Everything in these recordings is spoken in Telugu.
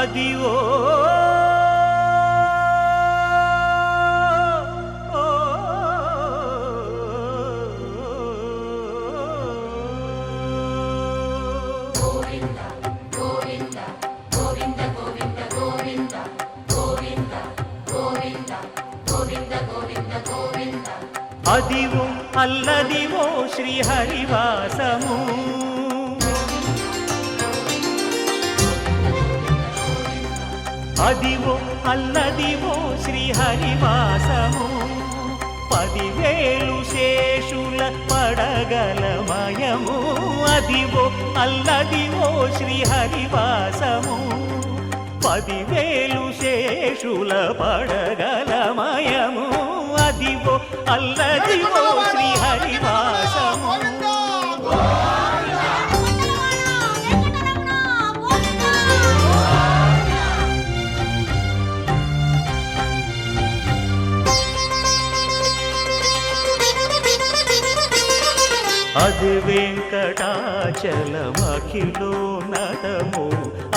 అదివో అదివో అల్లదివో శ్రీహరివాసము అదివో అల్లదివో శ్రీహరివాసము 10,000 శేషుల పడగలమయము అదివో అల్లదివో శ్రీహరివాసము 10,000 శేషుల పడగలమయము అదివో అల్లదివో శ్రీహరివాసము అది వెంకటాచలమఖిలోన్నతము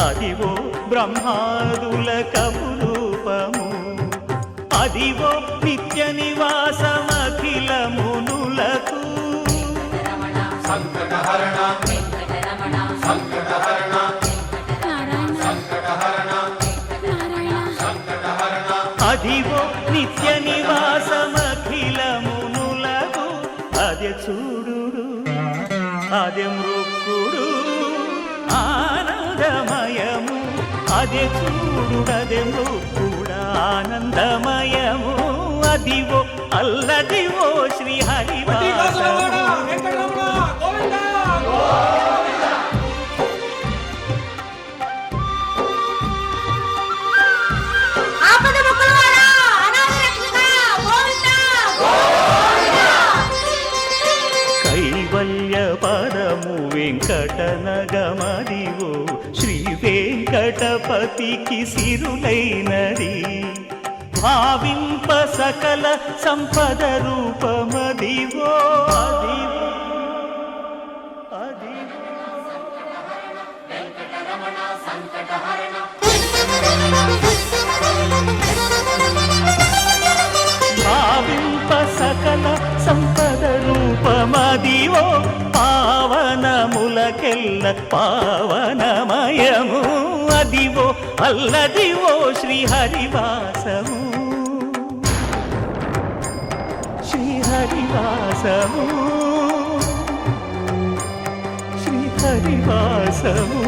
అదివో బ్రహ్మాదుల కపురూపము అదివో నిత్య నివాసమఖిల మునులకు సంకటహరణ సంకటహరణ సంకటహరణ సంకటహరణ అదివో నిత్య నివాసమఖిల మునులకు అదే చూడు అదే మృక్కుడు ఆనందమయము అదే చూడు అదే మృక్కుడు ఆనందమయము అదివో అల్లదివో శ్రీహరివాసము కైవల్య పరము వెంకటనగమదివో శ్రీ వెంకటపతికి సిరులైనది భావింప సకల సంపద రూపమదివో అదివో భావింప సకల సంపద రూపమదివో పావనములకెల్ల పావనమయము అదివో అల్లదివో శ్రీహరివాసము శ్రీహరివాసము శ్రీహరివాసము